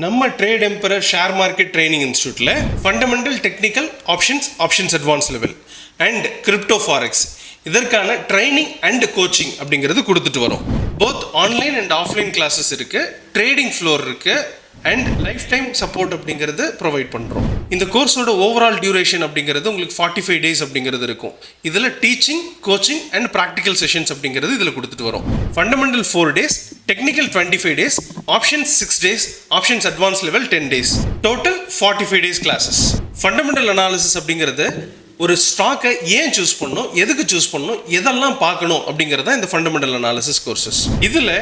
நம்ம trade emperor share market training இன்ஸ்டியூட்டில் fundamental technical options advance level and crypto forex இதற்கான training and coaching அப்படிங்கிறது கொடுத்துட்டு வரோம். Both online and offline classes இருக்குது, ட்ரேடிங் ஃப்ளோர் இருக்குது அண்ட் லைஃப் டைம் சப்போர்ட் அப்படிங்கிறது ப்ரொவைட் பண்ணுறோம். இந்த கோர்ஸோட ஓவரால் டியூரேஷன் அப்படிங்கிறது உங்களுக்கு 45 days அப்படிங்கிறது இருக்கும். இதில் teaching, coaching and practical sessions அப்படிங்கிறது இதில் கொடுத்துட்டு வரோம். Fundamental 4 days, technical 25 days, options 6 days, options advance level 10 days, total 45 days classes. Fundamental analysis அப்படிங்கிறது ஒரு ஸ்டாக்கை ஏன் சூஸ் பண்ணணும், எதுக்கு சூஸ் பண்ணணும், எதெல்லாம் பார்க்கணும் அப்படிங்கிறத இந்த ஃபண்டமெண்டல் அனாலிசிஸ் கோர்சஸ். இதில்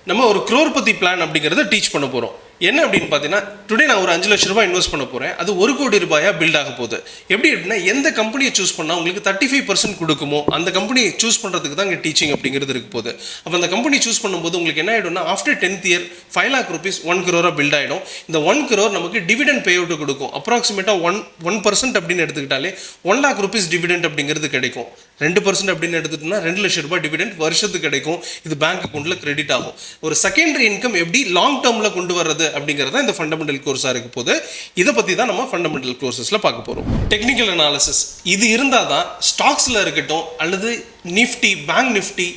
நம்ம ஒரு crorepati பிளான் அப்படிங்கிறத டீச் பண்ண போகிறோம். என்ன அப்படின்னு பார்த்தீங்கன்னா, டுடே நான் ஒரு 5 லட்ச ரூபாய் இன்வெஸ்ட் பண்ண போகிறேன், அது 1 கோடி ரூபாயாக பில்ட் ஆக போகுது. எப்படி அப்படின்னா, எந்த கம்பெனியை சூஸ் பண்ணால் உங்களுக்கு 35% கொடுக்குமோ அந்த கம்பெனியை சூஸ் பண்ணுறதுக்கு தான் இங்கே டீச்சிங் அப்படிங்கிறது இருக்க போகுது. அப்போ அந்த கம்பெனி சூஸ் பண்ணும்போது உங்களுக்கு என்ன ஆகிடும்னா, after 10th year 5 lakh rupees 1 crore build ஆகிடும். இந்த 1 crore நமக்கு டிவிடெண்ட் பே அவுட் கொடுக்கும். அப்ராக்சிமேட்டாக 1% அப்படின்னு எடுத்துக்கிட்டாலே 1 lakh rupees டிவிடெண்ட் அப்படிங்கிறது கிடைக்கும். 2% அப்படின்னு எடுத்துட்டோம்னா 2 லட்ச ரூபாய் டிவிடெண்ட் வருஷத்துக்கு கிடைக்கும். இது பேங்க் அக்கௌண்ட்டில் கிரெடிட் ஆகும். ஒரு செகண்டரி இன்கம் எப்படி லாங் டேர்மில் கொண்டு வர்றது அப்படிங்கிறத இந்த ஃபண்டமெண்டல் கோர்ஸாக இருக்க போது. இதை பற்றி தான் நம்ம ஃபண்டமெண்டல் கோர்சஸில் பார்க்க போகிறோம். டெக்னிக்கல் அனாலிசிஸ் இது இருந்தால் தான் ஸ்டாக்ஸில் இருக்கட்டும், அல்லது Nifty, bank Nifty,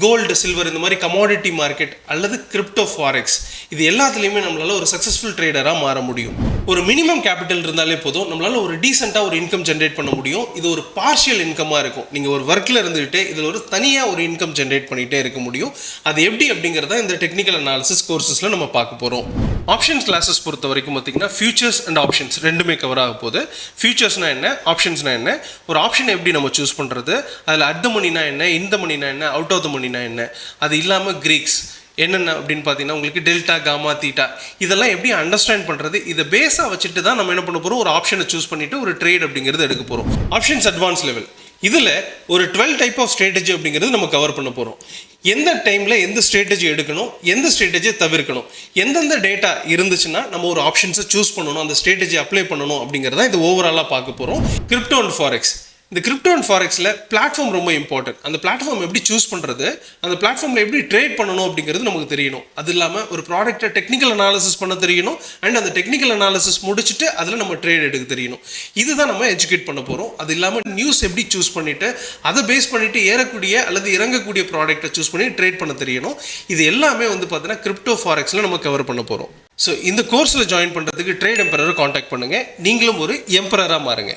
gold, silver, இந்த மாதிரி கமாடிட்டி மார்க்கெட் அல்லது கிரிப்டோ ஃபாரெக்ஸ் இது எல்லாத்துலேயுமே நம்மளால் ஒரு சக்ஸஸ்ஃபுல் ட்ரேடராக மாற முடியும். ஒரு மினிமம் கேபிட்டல் இருந்தாலே போதும், நம்மளால் ஒரு டீசெண்டாக ஒரு இன்கம் ஜென்ரேட் பண்ண முடியும். இது ஒரு பார்ஷியல் இன்கமாக இருக்கும். நீங்கள் ஒரு ஒர்க்கில் இருந்துகிட்டு இதில் ஒரு தனியாக ஒரு இன்கம் ஜென்ரேட் பண்ணிகிட்டே இருக்க முடியும். அது எப்படி அப்படிங்கிறத இந்த டெக்னிக்கல் அனாலிசிஸ் கோர்சஸில் நம்ம பார்க்க போகிறோம். ஆப்ஷன்ஸ் கிளாஸஸ் பொறுத்த வரைக்கும் பார்த்தீங்கன்னா, ஃபியூச்சர்ஸ் அண்ட் ஆப்ஷன்ஸ் ரெண்டுமே கவர் ஆக போகுது. ஃபியூச்சர்ஸ்னால் என்ன, ஆப்ஷன்ஸ்னால் என்ன, ஒரு ஆப்ஷனை எப்படி நம்ம சூஸ் பண்ணுறது, அதில் அட் த மணினா என்ன, இந்த மணினா என்ன, அவுட் ஆஃப் த மணினா என்ன, அது இல்லாமல் கிரீக்ஸ் என்னென்ன அப்படின்னு பார்த்தீங்கன்னா, உங்களுக்கு டெல்டா, காமா, தீட்டா இதெல்லாம் எப்படி அண்டர்ஸ்டாண்ட் பண்ணுறது, இதை பேஸாக வச்சுட்டு தான் நம்ம என்ன பண்ண போகிறோம், ஒரு ஆப்ஷனை சூஸ் பண்ணிவிட்டு ஒரு ட்ரேட் அப்படிங்கிறது எடுக்க போகிறோம். ஆப்ஷன்ஸ் அட்வான்ஸ் லெவல் இதில் ஒரு 12 டைப் ஆஃப் ஸ்ட்ராட்டஜி அப்படிங்கிறது நம்ம கவர் பண்ண போகிறோம். எந்த டைமில் எந்த ஸ்ட்ராட்டஜி எடுக்கணும், எந்த ஸ்ட்ராட்டஜியை தவிர்க்கணும், எந்தெந்த டேட்டா இருந்துச்சுன்னா நம்ம ஒரு ஆப்ஷன்ஸை சூஸ் பண்ணணும், அந்த ஸ்ட்ராட்டஜி அப்ளை பண்ணணும் அப்படிங்கிறத இது ஓவராலாக பார்க்க போகிறோம். கிரிப்டோ அண்ட் ஃபாரெக்ஸ், இந்த கிரிப்டோ அண்ட் ஃபாரெக்ஸில் பிளாட்ஃபார்ம் ரொம்ப இம்பார்ட்டன்ட். அந்த பிளாட்ஃபார்ம் எப்படி சூஸ் பண்ணுறது, அந்த பிளாட்ஃபார்மில் எப்படி ட்ரேட் பண்ணணும் அப்படிங்கிறது நமக்கு தெரியணும். அது இல்லாமல் ஒரு ப்ராடக்ட்டை டெக்னிக்கல் அனாலிசிஸ் பண்ண தெரியணும். அண்ட் அந்த டெக்னிக்கல் அனாலிசிஸ் முடிச்சுட்டு அதில் நம்ம ட்ரேட் எடுக்க தெரியணும். இதுதான் நம்ம எஜுகேட் பண்ண போகிறோம். அது இல்லாமல் நியூஸ் எப்படி சூஸ் பண்ணிவிட்டு அதை பேஸ் பண்ணிவிட்டு ஏறக்கூடிய அல்லது இறங்கக்கூடிய ப்ராடக்ட்டை சூஸ் பண்ணி ட்ரேட் பண்ண தெரியணும். இது எல்லாமே வந்து பார்த்தீங்கன்னா கிரிப்டோ ஃபாரெக்ஸில் நம்ம கவர் பண்ண போகிறோம். ஸோ இந்த கோர்ஸில் ஜாயின் பண்ணுறதுக்கு ட்ரேட் எம்பரரை காண்டாக்ட் பண்ணுங்கள். நீங்களும் ஒரு எம்பரராக மாறுங்க.